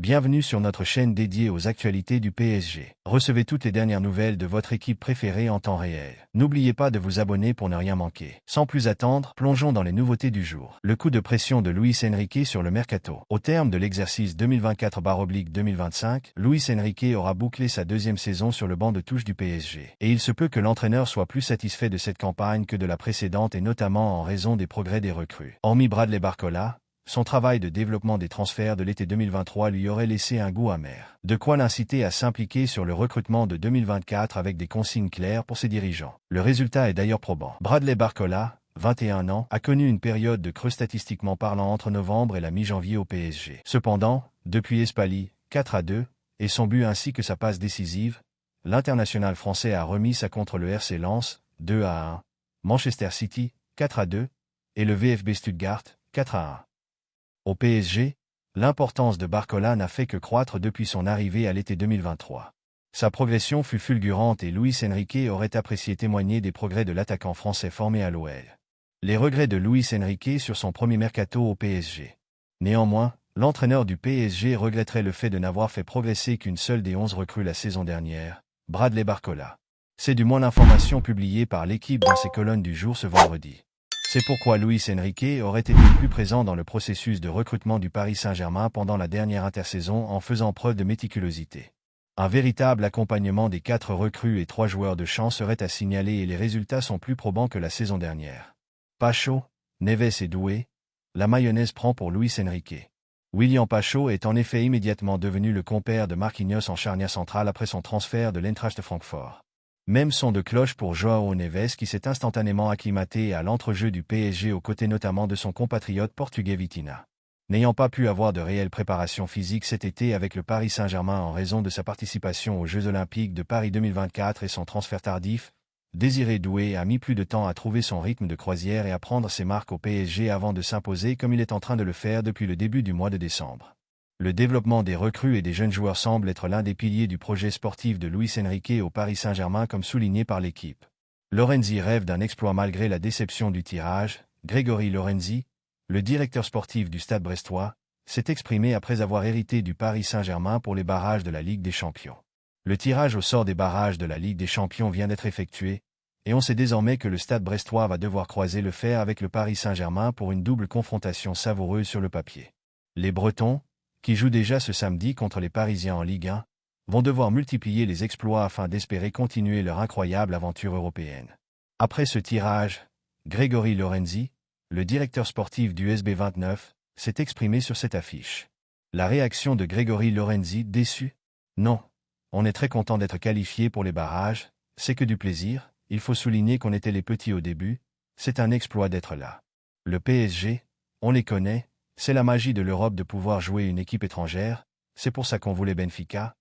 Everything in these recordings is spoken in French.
Bienvenue sur notre chaîne dédiée aux actualités du PSG. Recevez toutes les dernières nouvelles de votre équipe préférée en temps réel. N'oubliez pas de vous abonner pour ne rien manquer. Sans plus attendre, plongeons dans les nouveautés du jour. Le coup de pression de Luis Enrique sur le mercato. Au terme de l'exercice 2024/2025, Luis Enrique aura bouclé sa deuxième saison sur le banc de touche du PSG. Et il se peut que l'entraîneur soit plus satisfait de cette campagne que de la précédente et notamment en raison des progrès des recrues. Hormis Bradley Barcola, son travail de développement des transferts de l'été 2023 lui aurait laissé un goût amer. De quoi l'inciter à s'impliquer sur le recrutement de 2024 avec des consignes claires pour ses dirigeants. Le résultat est d'ailleurs probant. Bradley Barcola, 21 ans, a connu une période de creux statistiquement parlant entre novembre et la mi-janvier au PSG. Cependant, depuis Espali, 4-2, et son but ainsi que sa passe décisive, l'international français a remis ça contre le RC Lens, 2-1, Manchester City, 4-2, et le VfB Stuttgart, 4-1. Au PSG, l'importance de Barcola n'a fait que croître depuis son arrivée à l'été 2023. Sa progression fut fulgurante et Luis Enrique aurait apprécié témoigner des progrès de l'attaquant français formé à l'OL. Les regrets de Luis Enrique sur son premier mercato au PSG. Néanmoins, l'entraîneur du PSG regretterait le fait de n'avoir fait progresser qu'une seule des 11 recrues la saison dernière, Bradley Barcola. C'est du moins l'information publiée par l'équipe dans ses colonnes du jour ce vendredi. C'est pourquoi Luis Enrique aurait été plus présent dans le processus de recrutement du Paris Saint-Germain pendant la dernière intersaison en faisant preuve de méticulosité. Un véritable accompagnement des 4 recrues et 3 joueurs de champ serait à signaler et les résultats sont plus probants que la saison dernière. Pacho, Neves et Doué, la mayonnaise prend pour Luis Enrique. William Pacho est en effet immédiatement devenu le compère de Marquinhos en charnière centrale après son transfert de l'Eintracht de Francfort. Même son de cloche pour João Neves qui s'est instantanément acclimaté à l'entrejeu du PSG aux côtés notamment de son compatriote portugais Vitinha. N'ayant pas pu avoir de réelle préparation physique cet été avec le Paris Saint-Germain en raison de sa participation aux Jeux Olympiques de Paris 2024 et son transfert tardif, Désiré Doué a mis plus de temps à trouver son rythme de croisière et à prendre ses marques au PSG avant de s'imposer comme il est en train de le faire depuis le début du mois de décembre. Le développement des recrues et des jeunes joueurs semble être l'un des piliers du projet sportif de Luis Enrique au Paris Saint-Germain comme souligné par l'équipe. Lorenzi rêve d'un exploit malgré la déception du tirage. Grégory Lorenzi, le directeur sportif du Stade brestois, s'est exprimé après avoir hérité du Paris Saint-Germain pour les barrages de la Ligue des Champions. Le tirage au sort des barrages de la Ligue des Champions vient d'être effectué, et on sait désormais que le Stade brestois va devoir croiser le fer avec le Paris Saint-Germain pour une double confrontation savoureuse sur le papier. Les Bretons, qui jouent déjà ce samedi contre les Parisiens en Ligue 1, vont devoir multiplier les exploits afin d'espérer continuer leur incroyable aventure européenne. Après ce tirage, Grégory Lorenzi, le directeur sportif du SB29, s'est exprimé sur cette affiche. La réaction de Grégory Lorenzi, déçu ? Non. On est très content d'être qualifié pour les barrages, c'est que du plaisir, il faut souligner qu'on était les petits au début, c'est un exploit d'être là. Le PSG, on les connaît, c'est la magie de l'Europe de pouvoir jouer une équipe étrangère, c'est pour ça qu'on voulait Benfica,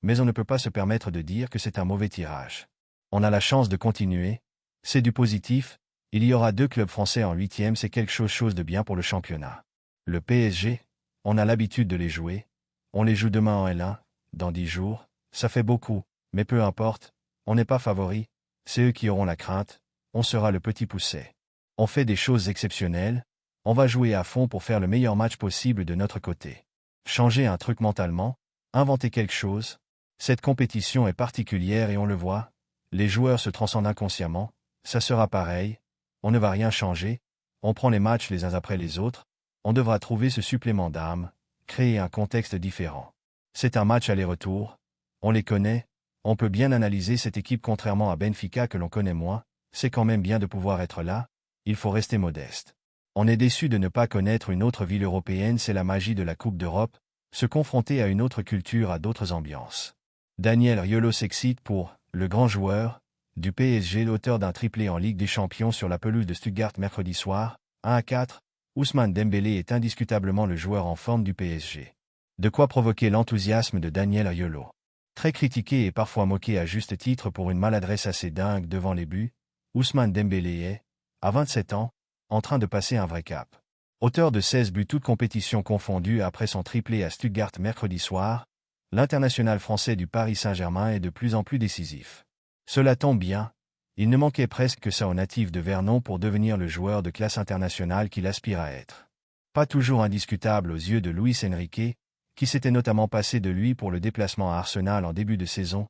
mais on ne peut pas se permettre de dire que c'est un mauvais tirage. On a la chance de continuer, c'est du positif, il y aura 2 clubs français en 8e, c'est quelque chose de bien pour le championnat. Le PSG, on a l'habitude de les jouer, on les joue demain en L1, dans 10 jours, ça fait beaucoup, mais peu importe, on n'est pas favori, c'est eux qui auront la crainte, on sera le petit pousset. On fait des choses exceptionnelles, on va jouer à fond pour faire le meilleur match possible de notre côté. Changer un truc mentalement, inventer quelque chose. Cette compétition est particulière et on le voit. Les joueurs se transcendent inconsciemment. Ça sera pareil. On ne va rien changer. On prend les matchs les uns après les autres. On devra trouver ce supplément d'âme, créer un contexte différent. C'est un match aller-retour. On les connaît. On peut bien analyser cette équipe contrairement à Benfica que l'on connaît moins. C'est quand même bien de pouvoir être là. Il faut rester modeste. On est déçu de ne pas connaître une autre ville européenne, c'est la magie de la Coupe d'Europe, se confronter à une autre culture, à d'autres ambiances. Daniel Riolo s'excite pour « le grand joueur » du PSG, l'auteur d'un triplé en Ligue des Champions sur la pelouse de Stuttgart mercredi soir, 1-4, Ousmane Dembélé est indiscutablement le joueur en forme du PSG. De quoi provoquer l'enthousiasme de Daniel Riolo. Très critiqué et parfois moqué à juste titre pour une maladresse assez dingue devant les buts, Ousmane Dembélé est, à 27 ans, en train de passer un vrai cap. Auteur de 16 buts toutes compétitions confondues après son triplé à Stuttgart mercredi soir, l'international français du Paris Saint-Germain est de plus en plus décisif. Cela tombe bien, il ne manquait presque que ça aux natifs de Vernon pour devenir le joueur de classe internationale qu'il aspire à être. Pas toujours indiscutable aux yeux de Luis Enrique, qui s'était notamment passé de lui pour le déplacement à Arsenal en début de saison,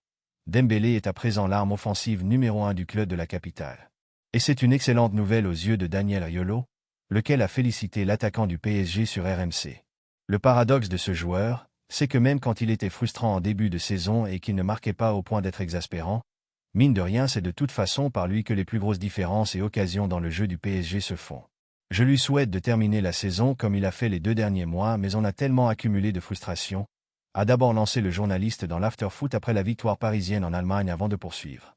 Dembélé est à présent l'arme offensive numéro 1 du club de la capitale. Et c'est une excellente nouvelle aux yeux de Daniel Riolo, lequel a félicité l'attaquant du PSG sur RMC. Le paradoxe de ce joueur, c'est que même quand il était frustrant en début de saison et qu'il ne marquait pas au point d'être exaspérant, mine de rien c'est de toute façon par lui que les plus grosses différences et occasions dans le jeu du PSG se font. Je lui souhaite de terminer la saison comme il a fait les 2 derniers mois, mais on a tellement accumulé de frustration, a d'abord lancé le journaliste dans l'after-foot après la victoire parisienne en Allemagne avant de poursuivre.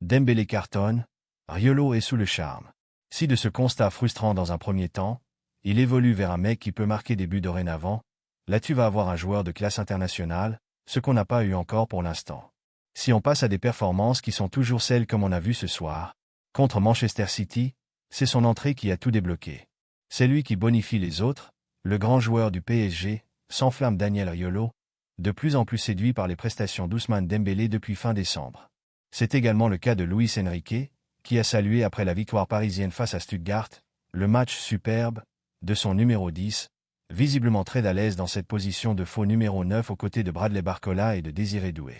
Dembélé cartonne, Riolo est sous le charme. Si de ce constat frustrant dans un premier temps, il évolue vers un mec qui peut marquer des buts dorénavant, là tu vas avoir un joueur de classe internationale, ce qu'on n'a pas eu encore pour l'instant. Si on passe à des performances qui sont toujours celles comme on a vu ce soir, contre Manchester City, c'est son entrée qui a tout débloqué. C'est lui qui bonifie les autres, le grand joueur du PSG, s'enflamme Daniel Riolo, de plus en plus séduit par les prestations d'Ousmane Dembélé depuis fin décembre. C'est également le cas de Luis Enrique, qui a salué après la victoire parisienne face à Stuttgart, le match superbe, de son numéro 10, visiblement très à l'aise dans cette position de faux numéro 9 aux côtés de Bradley Barcola et de Désiré Doué.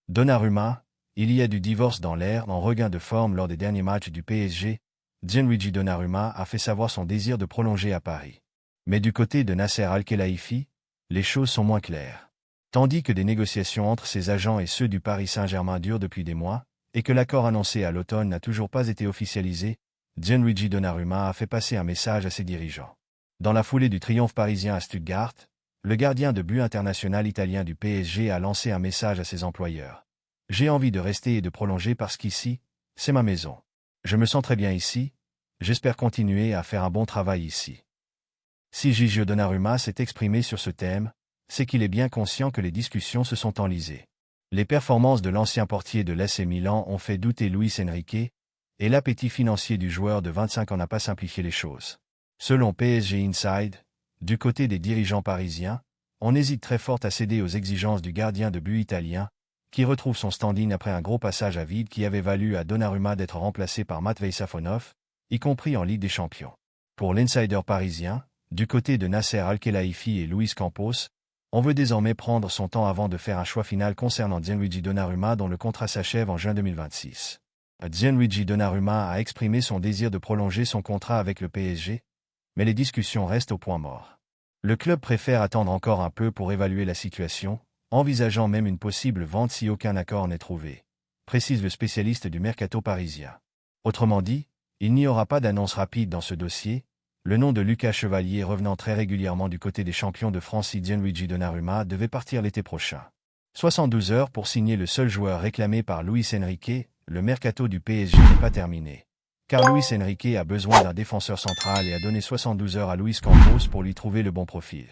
Donnarumma, il y a du divorce dans l'air, en regain de forme lors des derniers matchs du PSG, Gianluigi Donnarumma a fait savoir son désir de prolonger à Paris. Mais du côté de Nasser Al-Khelaifi, les choses sont moins claires. Tandis que des négociations entre ses agents et ceux du Paris Saint-Germain durent depuis des mois, et que l'accord annoncé à l'automne n'a toujours pas été officialisé, Gianluigi Donnarumma a fait passer un message à ses dirigeants. Dans la foulée du triomphe parisien à Stuttgart, le gardien de but international italien du PSG a lancé un message à ses employeurs. « J'ai envie de rester et de prolonger parce qu'ici, c'est ma maison. Je me sens très bien ici, j'espère continuer à faire un bon travail ici. » Si Gigio Donnarumma s'est exprimé sur ce thème, c'est qu'il est bien conscient que les discussions se sont enlisées. Les performances de l'ancien portier de l'AC Milan ont fait douter Luis Enrique, et l'appétit financier du joueur de 25 ans n'a pas simplifié les choses. Selon PSG Inside, du côté des dirigeants parisiens, on hésite très fort à céder aux exigences du gardien de but italien, qui retrouve son stand-in après un gros passage à vide qui avait valu à Donnarumma d'être remplacé par Matvei Safonov, y compris en Ligue des Champions. Pour l'insider parisien, du côté de Nasser Al-Khelaifi et Luis Campos, on veut désormais prendre son temps avant de faire un choix final concernant Gianluigi Donnarumma dont le contrat s'achève en juin 2026. Gianluigi Donnarumma a exprimé son désir de prolonger son contrat avec le PSG, mais les discussions restent au point mort. Le club préfère attendre encore un peu pour évaluer la situation, envisageant même une possible vente si aucun accord n'est trouvé, précise le spécialiste du mercato parisien. Autrement dit, il n'y aura pas d'annonce rapide dans ce dossier, le nom de Lucas Chevalier revenant très régulièrement du côté des champions de France si Gianluigi Donnarumma devait partir l'été prochain. 72 heures pour signer le seul joueur réclamé par Luis Enrique, le mercato du PSG n'est pas terminé. Car Luis Enrique a besoin d'un défenseur central et a donné 72 heures à Luis Campos pour lui trouver le bon profil.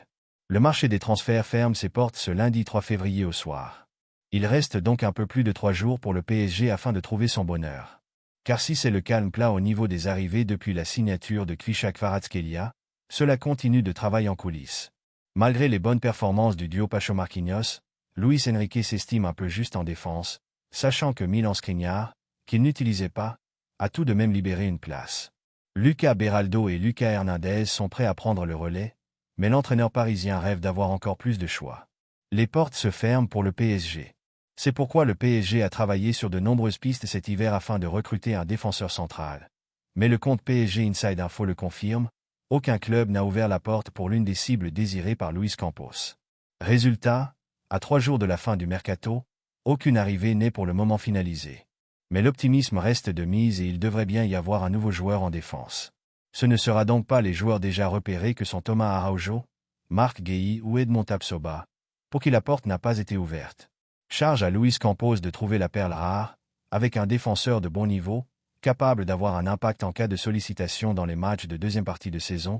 Le marché des transferts ferme ses portes ce lundi 3 février au soir. Il reste donc un peu plus de 3 jours pour le PSG afin de trouver son bonheur. Car si c'est le calme plat au niveau des arrivées depuis la signature de Kvichak Kvaratskhelia, cela continue de travail en coulisses. Malgré les bonnes performances du duo Pacho-Marquinhos, Luis Enrique s'estime un peu juste en défense, sachant que Milan Skriniar, qu'il n'utilisait pas, a tout de même libéré une place. Lucas Beraldo et Lucas Hernandez sont prêts à prendre le relais, mais l'entraîneur parisien rêve d'avoir encore plus de choix. Les portes se ferment pour le PSG. C'est pourquoi le PSG a travaillé sur de nombreuses pistes cet hiver afin de recruter un défenseur central. Mais le compte PSG Inside Info le confirme, aucun club n'a ouvert la porte pour l'une des cibles désirées par Luis Campos. Résultat, à 3 jours de la fin du mercato, aucune arrivée n'est pour le moment finalisée. Mais l'optimisme reste de mise et il devrait bien y avoir un nouveau joueur en défense. Ce ne sera donc pas les joueurs déjà repérés que sont Thomas Araujo, Marc Guéhi ou Edmond Tapsoba, pour qui la porte n'a pas été ouverte. Charge à Luis Campos de trouver la perle rare, avec un défenseur de bon niveau, capable d'avoir un impact en cas de sollicitation dans les matchs de deuxième partie de saison,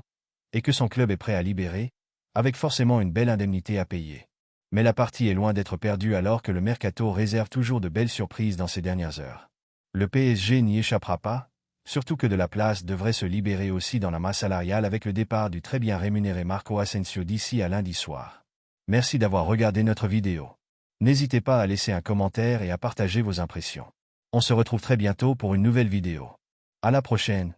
et que son club est prêt à libérer, avec forcément une belle indemnité à payer. Mais la partie est loin d'être perdue alors que le mercato réserve toujours de belles surprises dans ces dernières heures. Le PSG n'y échappera pas, surtout que de la place devrait se libérer aussi dans la masse salariale avec le départ du très bien rémunéré Marco Asensio d'ici à lundi soir. Merci d'avoir regardé notre vidéo. N'hésitez pas à laisser un commentaire et à partager vos impressions. On se retrouve très bientôt pour une nouvelle vidéo. À la prochaine.